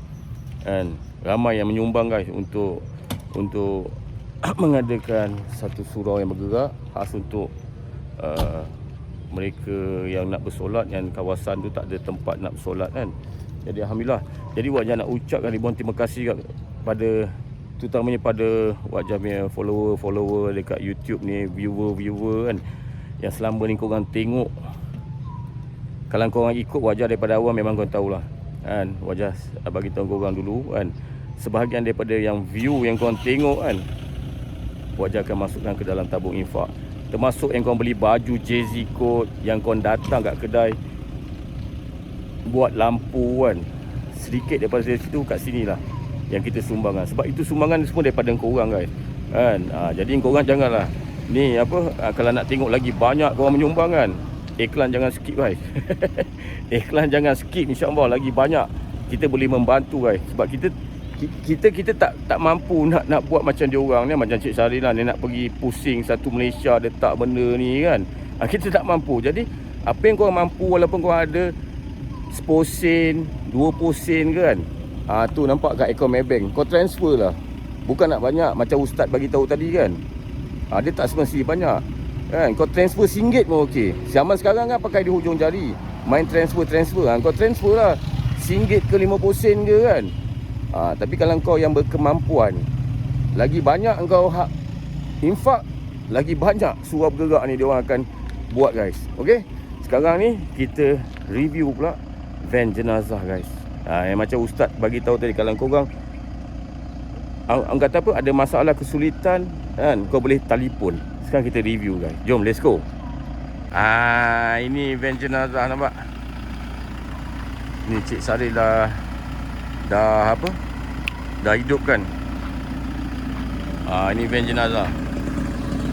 kan. Ramai yang menyumbang guys untuk mengadakan satu surau yang bergerak khas untuk mereka yang nak bersolat, yang kawasan tu tak ada tempat nak bersolat kan. Jadi Alhamdulillah. Jadi Wak Jan nak ucapkan ribuan terima kasih pada, terutamanya pada Wak Jan punya follower dekat YouTube ni, viewer kan, yang selama ni korang tengok. Kalau korang ikut Wak Jan daripada awal, memang korang tahulah kan. Wak Jan bagi tahu korang dulu kan, sebahagian daripada yang view yang korang tengok kan, Wak Jan akan masukkan ke dalam tabung infak. Termasuk yang korang beli baju Jazzy Code, yang korang datang kat kedai buat lampu kan, sedikit daripada situ kat sini lah yang kita sumbangkan. Sebab itu sumbangan semua daripada korang guys kan. Jadi korang janganlah ni kalau nak tengok lagi banyak korang menyumbang kan, iklan jangan skip guys. Iklan jangan skip, insya-Allah lagi banyak kita boleh membantu guys. Sebab kita tak mampu nak buat macam dia orang ni, macam Cik Sari lah, dia nak pergi pusing satu Malaysia letak benda ni kan. Kita tak mampu. Jadi apa yang korang mampu, walaupun korang ada 10 sen, 20 sen kan, tu nampak kat akaun Maybank, kau transfer lah. Bukan nak banyak macam Ustaz bagi tahu tadi kan. Dia tak semesti banyak kan. Kau transfer RM1 pun okey. Zaman sekarang kan pakai di hujung jari, main transfer kau transfer lah RM1 ke 50 sen ke kan. Tapi kalau kau yang berkemampuan, lagi banyak kau infak, lagi banyak surau bergerak ni dia orang akan buat guys. Okey. Sekarang ni kita review pula van jenazah guys. Yang macam Ustaz bagi tahu tadi, kalau korang orang kata apa, ada masalah kesulitan kan, kau boleh telefon. Sekarang kita review guys. Jom let's go. Ini van jenazah nampak. Ni Cik Saril dah hidupkan. Ini van jenazah.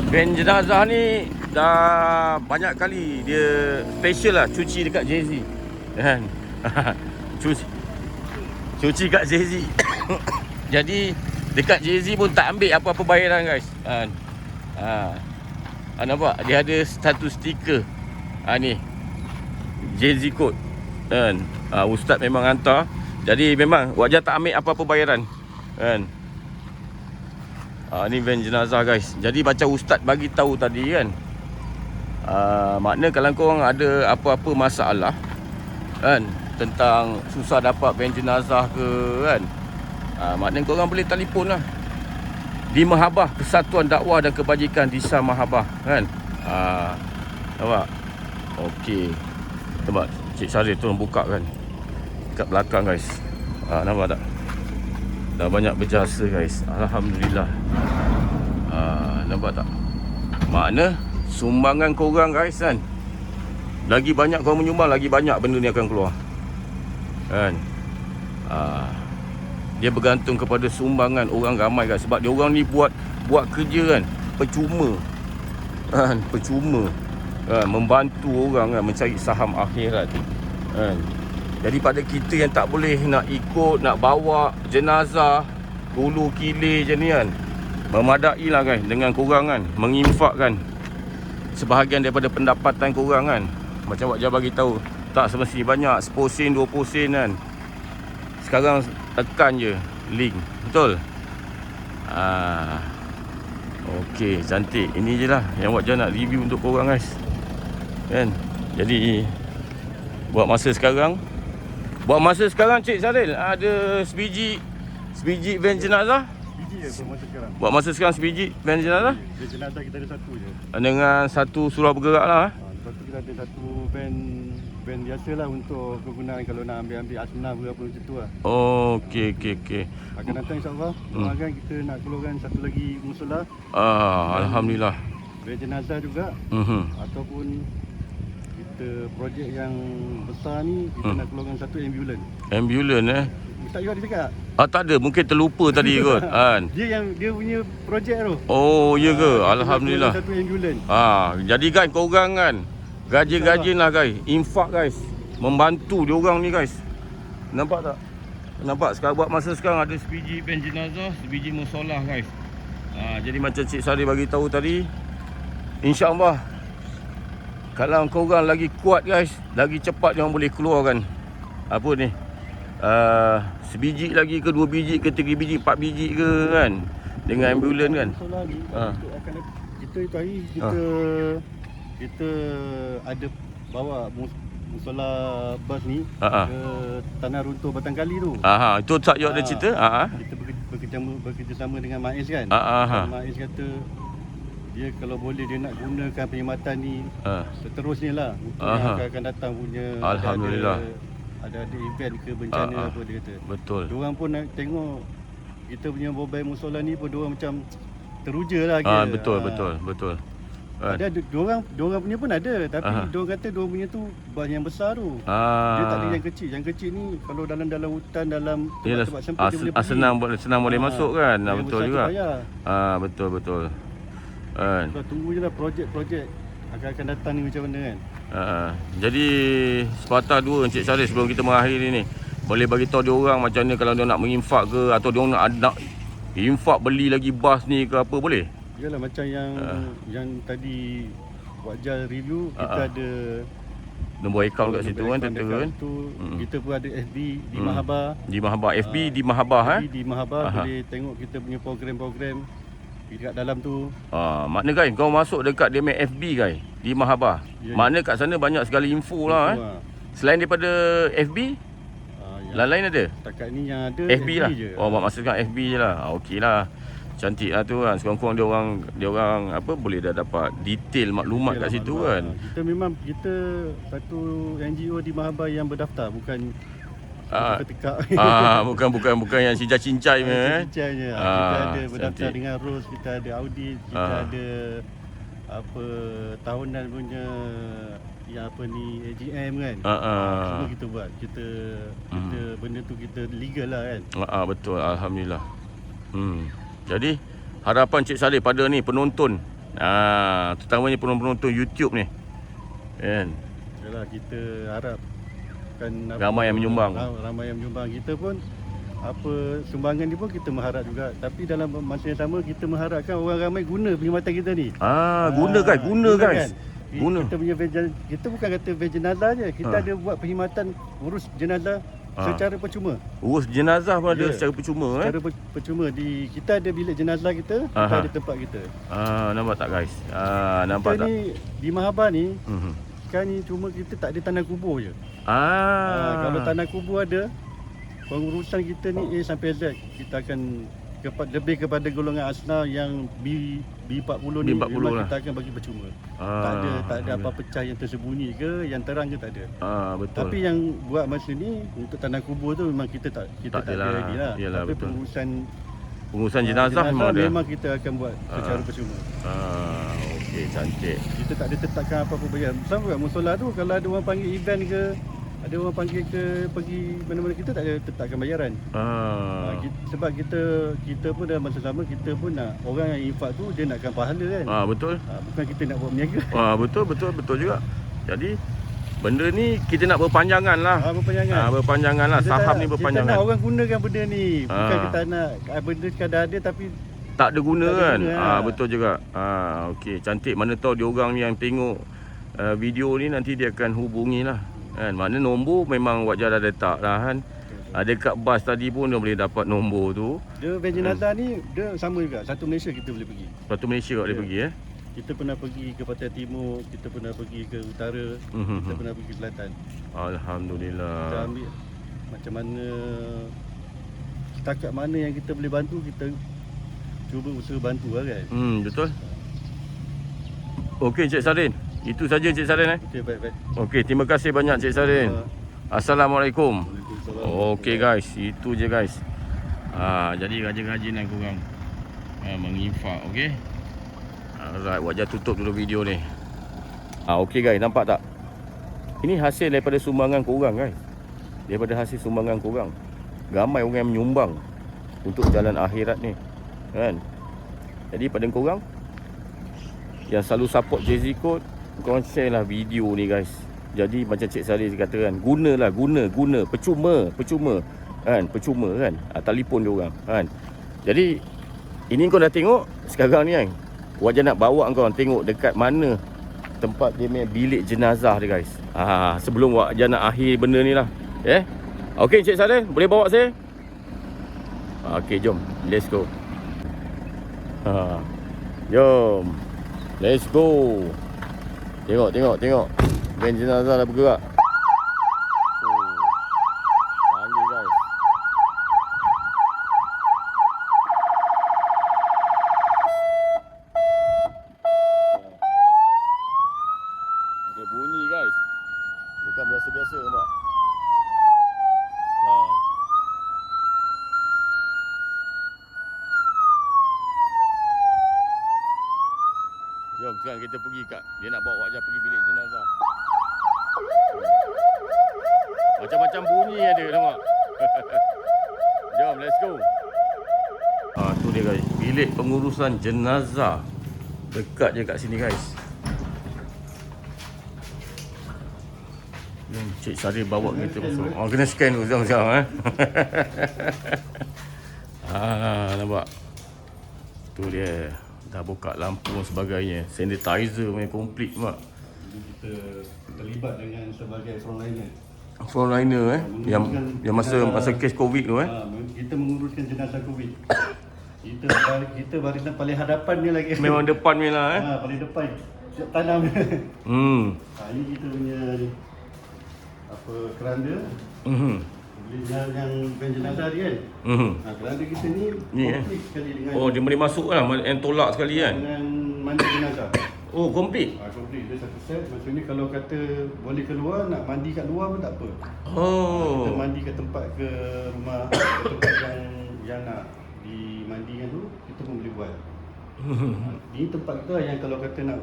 Van jenazah ni dah banyak kali dia special lah cuci dekat Jazzy kan. Cuci kat Jazzy. Jadi dekat Jazzy pun tak ambil apa-apa bayaran guys kan. Nampak dia ada satu stiker ni Jazzy Code kan. Ustaz memang hantar. Jadi memang Wak Jan tak ambil apa-apa bayaran kan. Ni van jenazah guys. Jadi macam ustaz bagi tahu tadi kan, makna kalau korang ada apa-apa masalah kan, tentang susah dapat van jenazah ke kan, makna korang boleh telefon lah di Mahabah Persatuan Dakwah dan Kebajikan Disa Mahabah kan. Nampak? Okey. Nampak Cik Syarif tu buka kan kat belakang guys. Nampak tak? Dah banyak berjasa guys. Alhamdulillah. Nampak tak? Makna sumbangan korang guys kan, lagi banyak korang menyumbang, lagi banyak benda ni akan keluar kan. Dia bergantung kepada sumbangan orang ramai guys. Sebab dia orang ni buat kerja kan percuma kan, percuma kan, membantu orang kan mencari saham akhirat kan. Jadi pada kita yang tak boleh nak ikut, nak bawa jenazah hulu kilir je ni kan, memadai lah guys dengan korang kan menginfakkan sebahagian daripada pendapatan korang kan. Macam Wak Jah bagi tahu, tak semesti banyak, 10 sen 20 sen kan. Sekarang tekan je link, betul? Okey, cantik. Ini je lah yang Wak Jah nak review untuk korang guys kan. Jadi buat masa sekarang Cik Syaril ada sebiji van jenazah. Biji je buat masa sekarang. Buat masa sekarang sebiji van jenazah. Van jenazah kita ada satu je. Dengan satu surah bergerak lah. Lepas tu kita ada satu van biasa lah untuk kegunaan kalau nak ambil asnaf ke apa macam tu lah. Okey. Akan datang insyaAllah. Akan kita nak keluarkan satu lagi musola. Alhamdulillah. Van jenazah juga. Ataupun kita projek yang besar ni, kita nak keluarkan satu ambulans. Ambulans Ustaz juga dia cakap. tak ada, mungkin terlupa tadi kot kan. Dia punya projek tu. Oh, ya ke? Alhamdulillah. Satu ambulans. Jadi guys, korang kan gaji-gaji lah guys, infak guys, membantu dia orang ni guys. Nampak tak? Nampak sekarang buat masa sekarang ada sebiji van jenazah, sebiji musolah guys. Jadi macam Cik Sari bagi tahu tadi, insya-Allah kalau korang lagi kuat guys, lagi cepat dia orang boleh keluarkan apa ni, sebiji lagi ke, 2 biji ke, 3 biji, 4 biji ke kan, dengan ambulans kan. Solar ni kita itu hari kita ada bawa musola bas ni ke Tanah Runtuh Batangkali tu. Itu tak ada cerita. Kita bekerjasama dengan Maiz kan. Maiz kata dia kalau boleh dia nak gunakan perkhidmatan ni seterusnya lah untuk yang akan datang punya. Alhamdulillah. Ada event ke bencana apa dia kata. Betul. Diorang pun nak tengok kita punya mobile musola ni pun diorang macam teruja lah kira. Betul. Ada diorang punya pun ada, tapi diorang kata diorang punya tu bas yang besar tu. Dia tak ada yang kecil. Yang kecil ni kalau dalam hutan, dalam tempat sempit dia boleh pergi. Senang boleh masuk kan. Betul juga. Betul. Kita tunggu je lah projek akan datang ni macam mana kan. Jadi sepatah dua Encik Syarif sebelum kita mengakhiri ni, boleh bagi tahu dia orang macam mana kalau dia nak menginfak ke, atau dia nak infak beli lagi bas ni ke apa, boleh? Yalah macam yang tadi Wak Jah review, kita ada nombor akaun kat situ kan, tentera kan. Kita pun ada FB di Mahabah. Di Mahabah, FB di Mahabah FB di Mahabah, boleh tengok kita punya program-program dekat dalam tu. Makna kan kau masuk dekat dia main FB kan di Mahabah. Makna kat sana banyak sekali info lah. Selain daripada FB, lain ada? Takat ni yang ada FB lah je. Maksudkan FB je lah. Okey lah. Cantik lah tu kan. Sekurang-kurang dia orang apa boleh dah dapat detail maklumat kat situ kan. Kita satu NGO di Mahabah yang berdaftar, bukan tekak. Bukan yang cincai-cincai punya. Cincainya. Kita ada berdaftar dengan ROS, kita ada audit, kita ada apa tahunan punya yang apa ni AGM kan. Semua kita buat. Kita benda tu kita legal lah kan. Betul, alhamdulillah. Jadi harapan Cik Saleh pada ni penonton, terutamanya penonton YouTube ni kan. Yalah, kita harap ramai yang menyumbang. Ramai yang menyumbang. Kita pun apa sumbangan ni pun kita mengharap juga, tapi dalam masa yang sama kita mengharapkan orang ramai guna perkhidmatan kita ni. Guna guys. Kita punya kita bukan kata van jenazah je, kita ada buat perkhidmatan urus jenazah secara percuma. Urus jenazah pun ada Ya. secara percuma Secara percuma kita ada bilik jenazah kita ada tempat kita. Nampak tak guys? Nampak Kita tak? ni di Mahabar ni Mhm. sekarang ni cuma kita tak ada tanah kubur je. Kalau Ah. tanah kubur ada, pengurusan kita ni A sampai Z kita akan lebih kepada golongan asnaf yang B40 ni B40 memang lah. kita akan bagi percuma. Ah, Tak ada apa pecah yang tersembunyi ke, yang terang ke tak ada. Betul. Tapi yang buat masa ni untuk tanah kubur tu memang kita tak Tak ada adalah. lagi lah. Yalah, Tapi betul. pengurusan jenazah memang ada. memang kita akan buat secara percuma. Okey, cantik. Kita tak ada tetapkan apa-apa bayar. Sama juga musola tu kalau ada orang panggil event ke, ada orang panggil ke pergi mana-mana, kita tak ada tetapkan bayaran. Sebab kita pun dalam masa sama kita pun nak orang yang infak tu dia nakkan pahala kan. Betul. Bukan kita nak buat berniaga. Betul juga. Jadi benda ni kita nak berpanjangan lah. Berpanjangan. Berpanjangan lah. Saham ni Kita berpanjangan. nak orang gunakan benda ni. Bukan kita nak benda sekadar ada tapi Tak ada guna tak ada kan? guna, Betul juga. Okey, cantik. Mana tahu dia orang yang tengok video ni nanti dia akan hubungi lah. Kan? Mana nombor memang Wak Jah dah letak lah kan. Dekat bas tadi pun dia boleh dapat nombor tu. dia van jenazah ni dia sama juga. Satu Malaysia kita boleh pergi. Satu Malaysia kat boleh pergi Kita pernah pergi ke Pantai Timur, kita pernah pergi ke utara, kita pernah pergi ke selatan. Kita Alhamdulillah. ambil macam mana, setakat mana yang kita boleh bantu, kita cuba usaha bantu lah kan. Betul. Okey Cik Sarin. Itu saja Cik Sarin Okey, baik-baik. Okey, terima kasih banyak Cik Sarin. Waalaikumsalam. Assalamualaikum. Okey guys, itu je guys. Jadi rajin-rajin korang menginfak, okey. Alright, Wak Jah tutup dulu video ni. Okey guys, nampak tak? Ini hasil daripada sumbangan korang guys. Daripada hasil sumbangan korang. Ramai orang yang menyumbang untuk jalan akhirat ni. Kan? Jadi pada korang yang selalu support Jay-Z Code, korang share lah video ni guys. Jadi macam Cik Sari kata kan, guna percuma kan, percuma kan. Telefon dia orang kan. Jadi ini kau dah tengok sekarang ni kan. Wak Jah nak bawa kau tengok dekat mana tempat dia punya bilik jenazah dia guys. Sebelum Wak Jah nak akhir benda ni lah. Okey Cik Sari, boleh bawa saya? Okey, jom. Let's go. Jom. Let's go. Tengok. Van jenazah dah bergerak. Canggih guys. Dia bunyi guys. Bukan biasa-biasa nampak. Jom sekarang kita pergi kat. Dia nak bawa Wak Jah pergi bilik jenazah. Macam-macam bunyi ada nampak. Jom let's go. Tu dia guys. Bilik pengurusan jenazah. Dekat je kat sini guys. Jom Cik Sari bawa kita masuk. Kena scan dulu sekarang nampak. Tu dia. Dah buka lampu dan sebagainya. Sanitizer punya komplit mak. Kita terlibat dengan sebagai frontliner. Frontliner yang masa kes Covid tu Kita menguruskan jenazah Covid. Kita barisan paling hadapan ni lagi. Memang depan ni lah paling depan. Siap tanam. Ini kita punya keranda. Yang van jenazah dia kan. Keranda kita ni komplit sekali dengan. Dia boleh masuk lah, yang tolak sekali kan. Dengan mandi jenazah. Komplit. Komplit. Dia satu set. Maksudnya kalau kata boleh keluar, nak mandi kat luar pun tak apa. Kita mandi kat tempat ke rumah, tempat yang nak dimandikan tu, kita pun boleh buat. Ini tempat kita yang kalau kata nak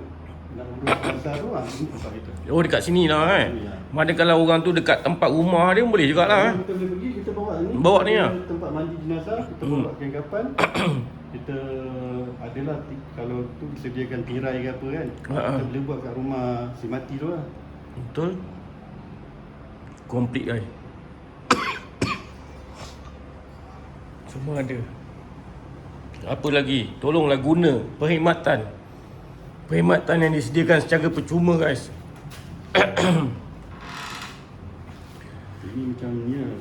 urus jenazah tu, ini tempat kita. Dekat sini lah kan. Mana kalau orang tu dekat tempat rumah dia boleh jugalah Kita boleh pergi, kita bawa ni. Bawa ni lah. Tempat mandi jenazah, kita bawa kain-kapan. Kita adalah kalau tu disediakan tirai ke apa kan. Kita boleh buat kat rumah si mati tu lah. Betul. Komplit guys. Semua ada. Apa lagi? Tolonglah guna perkhidmatan yang disediakan secara percuma guys. Ini Ini macam ni lah.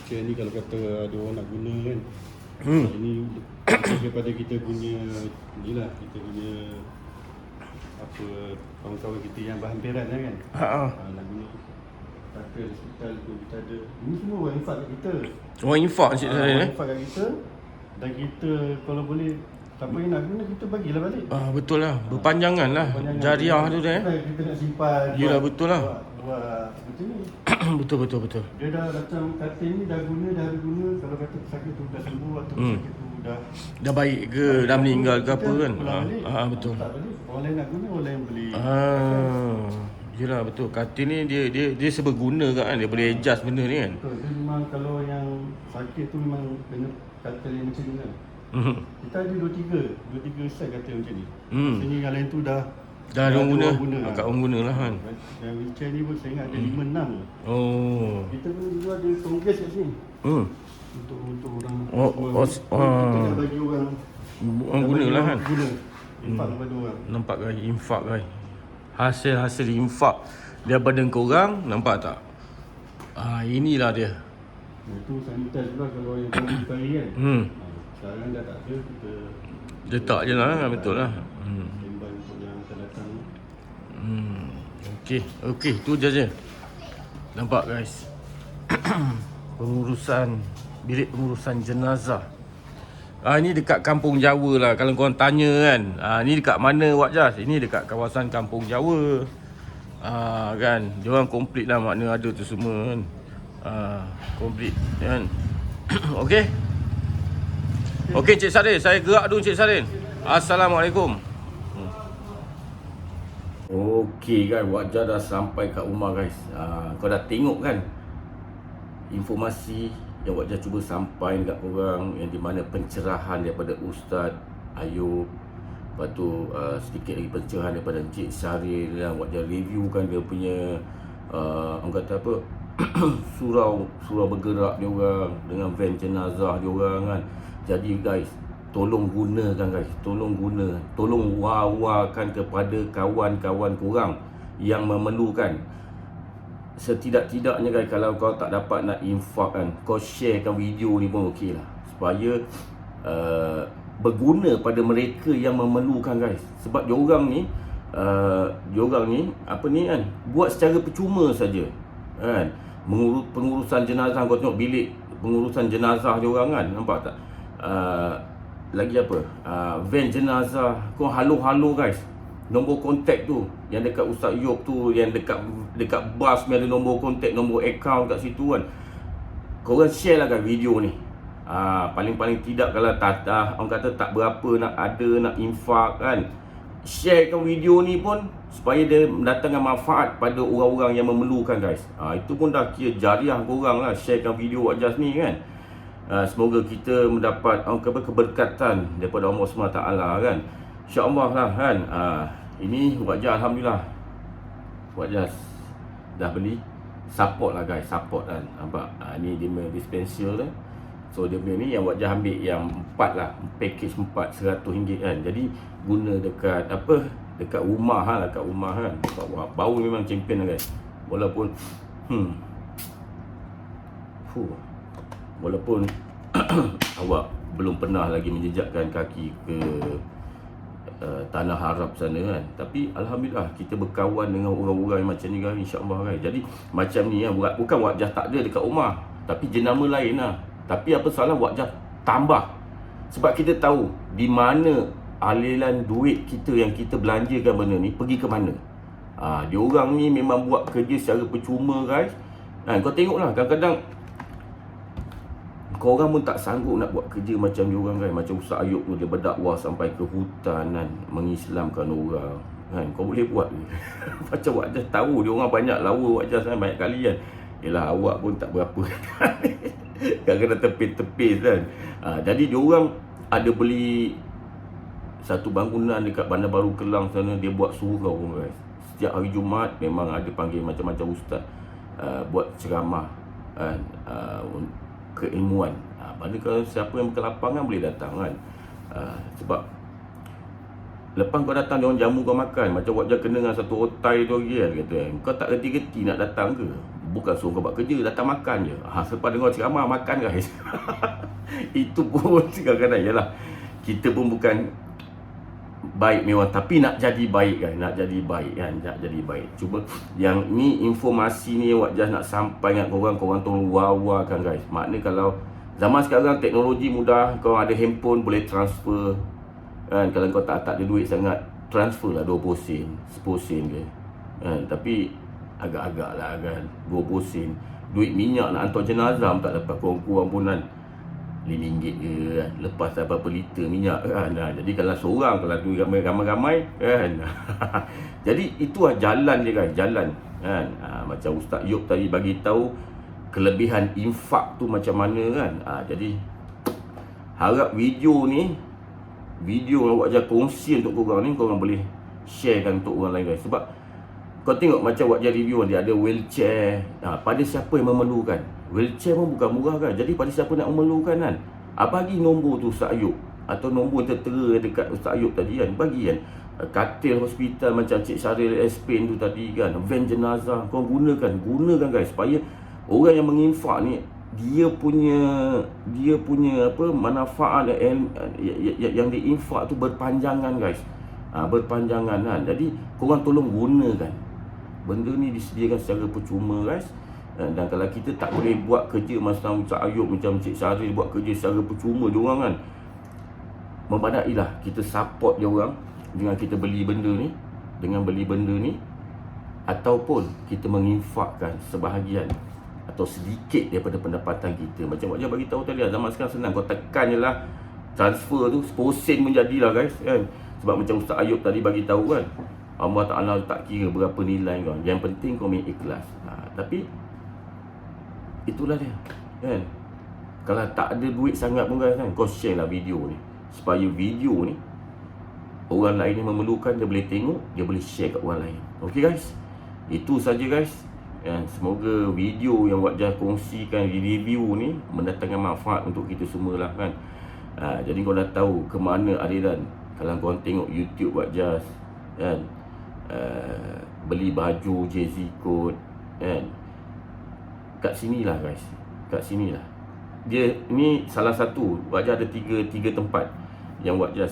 Chair ni kalau kata ada orang nak guna kan. Ini daripada kita punya ni lah, kita punya apa, kawan-kawan kita yang berhampiran lah kan. Nak guna kata hospital tu kita ada. Ini semua orang infak kat kita. Orang infak Encik Sarin Orang infak kat kita. Dan kita kalau boleh, siapa yang nak guna kita bagilah balik. Betul lah, berpanjangan lah jariah tu dah. Kita nak simpan. Yelah, betul lah. Buat macam ni. Betul. Dia dah macam katil ni dah guna, dah habis guna. Kalau kata sakit tu dah sembuh atau sakit tu dah baik ke, dah meninggal ke apa kan. Betul. Tak balik. Orang lain nak guna, orang lain beli. Yelah, betul. Katil ni dia seberguna kan. Dia boleh adjust benda ni kan. Betul. Dia memang kalau yang sakit tu memang kena katil yang macam ni kan. Kita ada 2-3 set katil macam ni. Maksudnya yang lain tu dah orang guna. Kat orang guna lah kan. Yang wheelchair ni pun saya ingat ada 5-6. Kita pun dulu ada kongres kat sini. Untuk orang kita nak bagi orang guna lah kan. Guna. Infak kepada orang. Nampak guys, infak guys. Hasil infak daripada korang, nampak tak? Inilah dia. Itu sanitize pula kalau yang kami kari kan. Sekarang dah tak ada, kita letak je lah kan, betul lah. Standby untuk yang akan datang. Okey, tu je. Nampak guys. Bilik pengurusan jenazah. Ini dekat Kampung Jawa lah. Kalau korang tanya kan, ni dekat mana Wak Jas? Ini dekat kawasan Kampung Jawa. Kan, diorang komplit lah, makna ada tu semua kan. Komplit kan. Okey Encik Sarin, saya gerak dulu Encik Sarin. Assalamualaikum. Okey guys, Wak Jas dah sampai kat rumah guys. Kau dah tengok kan informasi yang Wak Jas cuba sampai dekat korang, yang di mana pencerahan daripada Ustaz Ayub. Lepas tu sedikit lagi pencerahan daripada Encik Sarin, yang Wak Jas reviewkan dia punya orang kata apa surau bergerak dia orang dengan van jenazah dia orang kan. Jadi guys, tolong gunakan guys, tolong war-warkan kepada kawan-kawan korang yang memerlukan. Setidak-tidaknya guys, kalau kau tak dapat nak infak kan, kau sharekan video ni pun okey lah, supaya berguna pada mereka yang memerlukan guys. Sebab diorang ni apa ni kan, buat secara percuma saja kan. Pengurusan jenazah, kau tengok bilik pengurusan jenazah diorang kan, nampak tak? Lagi apa, van jenazah, kau halo guys. Nombor kontak tu yang dekat Ustaz Yop tu, yang dekat bas ni ada nombor kontak, nombor akaun kat situ kan. Korang share lah kan video ni. Paling-paling tidak kalau orang kata tak berapa nak infak kan, sharekan video ni pun supaya dia mendatangkan manfaat pada orang-orang yang memerlukan guys. Itu pun dah kira jariah korang lah, sharekan video Wak Jas ni kan. Semoga kita mendapat keberkatan daripada Allah SWT kan, insya-Allah lah kan. Ini Wak Jas, alhamdulillah Wak Jas dah beli. Support lah guys, support kan. Nampak, ni dia punya dispenser lah. So dia punya ni yang Wak Jas ambil yang 4 lah, package 4 RM100 kan. Jadi guna dekat apa, dekat rumah lah, kat rumah kan. Bau memang champion lah guys. Walaupun walaupun awak belum pernah lagi menjejakkan kaki ke tanah Arab sana kan, tapi alhamdulillah kita berkawan dengan orang-orang yang macam ni kan, insya-Allah kan. Jadi macam ni kan, bukan Wak Jas tak ada dekat rumah, tapi jenama lain lah. Tapi apa salah Wak Jas tambah, sebab kita tahu di mana aliran duit kita yang kita belanjakan benda ni pergi ke mana. Diorang ni memang buat kerja secara percuma guys. Kau tengoklah, kadang-kadang korang pun tak sanggup nak buat kerja macam diorang kan. Macam Ustaz Ayub tu, dia berdakwah sampai ke hutan kan, mengislamkan orang kan. Kau boleh buat ni. Macam Wak Jas tahu diorang banyak lawa Wak Jas kan, banyak kali kan. Yelah, awak pun tak berapa kadang-kadang tepis-tepis kan. Jadi diorang ada beli satu bangunan dekat Bandar Baru Kelang sana, dia buat surau guys. Setiap hari Jumaat memang ada panggil macam-macam ustaz buat ceramah kan, keilmuan. Pada kalau siapa yang berkelapangan boleh datang kan. Sebab lepas kau datang, diorang jamu kau makan. Macam Wak Jas kena dengan satu otai tu lagi kan, kata kau tak reti-reti nak datang ke, bukan suruh kau buat kerja, datang makan je. Selepas dengar ceramah, makan guys. Itu pun kadang-kadang yalah, kita pun bukan baik memang, tapi nak jadi baik kan, nak jadi baik. Cuma yang ni informasi ni awak just nak sampai kat korang tolong wawakan guys. Maknanya kalau zaman sekarang teknologi mudah, kau ada handphone boleh transfer kan. Kalau kau tak ada duit sangat, transfer lah 20 sen, 10 sen ke kan. Tapi agak-agak lah kan, 20 sen. Duit minyak nak hantar jenazah tak dapat, kurang-kurang pun kan RM5 ke kan. Lepas berapa liter minyak kan. Jadi kalau seorang, kalau duit ramai-ramai kan. Jadi itulah jalan dia guys, jalan kan. Macam Ustaz Yop tadi bagi tahu kelebihan infak tu macam mana kan. Jadi harap video ni, video yang awak jangan kongsi untuk korang ni, korang boleh sharekan untuk orang lain guys. Sebab kau tengok macam awak jadi review, dia ada wheelchair. Pada siapa yang memerlukan. Wheelchair pun bukan murah kan. Jadi pada siapa nak memerlukan kan, bagi nombor tu Ustaz Ayub, atau nombor tertera dekat Ustaz Ayub tadi kan. Bagi kan katil hospital macam Cik Syaril explain tu tadi kan, van jenazah, kau gunakan guys, supaya orang yang menginfak ni dia punya apa manfaat yang diinfak tu berpanjangan guys. Berpanjangan kan. Jadi korang tolong gunakan. Benda ni disediakan secara percuma guys. Dan kalau kita tak boleh buat kerja macam Ustaz Ayub, macam Cik Syaril buat kerja secara percuma diorang kan, membadailah kita support diorang dengan kita beli benda ni, ataupun kita menginfakkan sebahagian atau sedikit daripada pendapatan kita. Macam Wak Jah bagi tahu tadi, zaman sekarang senang, kau tekan je lah transfer tu 10 sen pun jadilah guys kan. Sebab macam Ustaz Ayub tadi bagi tahu kan, Allah Ta'ala tak kira berapa nilai kau, yang penting kau main ikhlas. Tapi itulah dia kan. Kalau tak ada duit sangat pun guys kan, kau share lah video ni, supaya video ni orang lain yang memerlukan, dia boleh tengok, dia boleh share kat orang lain. Okay guys, itu saja guys. Semoga video yang Wak Jah kongsikan di review ni mendatangkan manfaat untuk kita semua lah kan. Jadi kau dah tahu ke mana aliran. Kalau kau tengok YouTube Wak Jah kan, beli baju Jay-Z Code kan, kat sinilah guys, kat sinilah. Dia ni salah satu, Wak Jah ada tiga tempat yang Wak Jah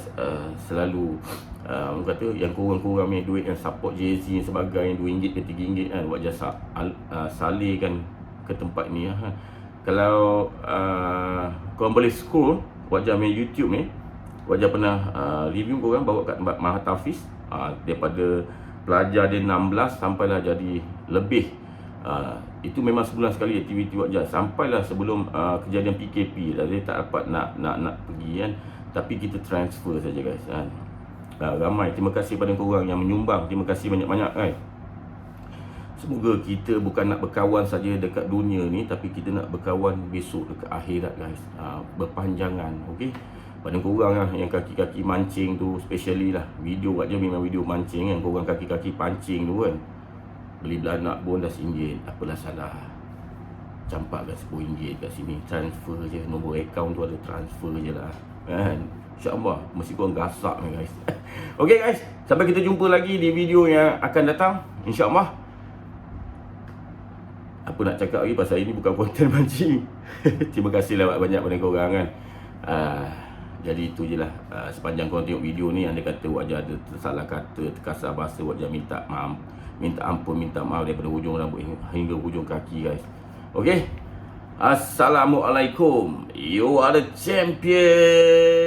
selalu orang kata yang kurang-kurang punya duit yang support Jay-Z dan sebagainya, RM2 ke RM3 kan, Wak Jah salihkan ke tempat ni ha. Kalau korang boleh scroll Wak Jah punya YouTube ni, Wak Jah pernah review korang bawa kat tempat Mahat Hafiz, daripada pelajar dia 16 sampailah jadi lebih. Itu memang sebulan sekali aktiviti Wak Jah, sampailah sebelum kejadian PKP. Dia tak dapat nak pergi kan, tapi kita transfer saja guys kan. Ramai terima kasih pada korang yang menyumbang, terima kasih banyak-banyak kan. Semoga kita bukan nak berkawan saja dekat dunia ni, tapi kita nak berkawan besok dekat akhirat guys. Berpanjangan. Okey, pada korang lah yang kaki-kaki mancing tu, especially lah video Wak Jah memang video mancing kan. Korang kaki-kaki pancing tu kan, beli belanak pun dah RM1, apalah salah, campakkan RM10 kat sini, transfer je, nombor akaun tu ada, transfer je lah kan. InsyaAllah mesti korang gasak ni guys. Okay guys, sampai kita jumpa lagi di video yang akan datang InsyaAllah. Apa nak cakap lagi, pasal ini bukan konten mancing. Terima kasih lah banyak pada korang kan. Jadi itu je lah. Sepanjang korang tengok video ni, anda kata Wak Jah ada tersalah kata, terkasar bahasa, Wak Jah minta maaf, minta ampun, minta maaf daripada hujung rambut hingga hujung kaki guys. Okay, Assalamualaikum. You are the champion.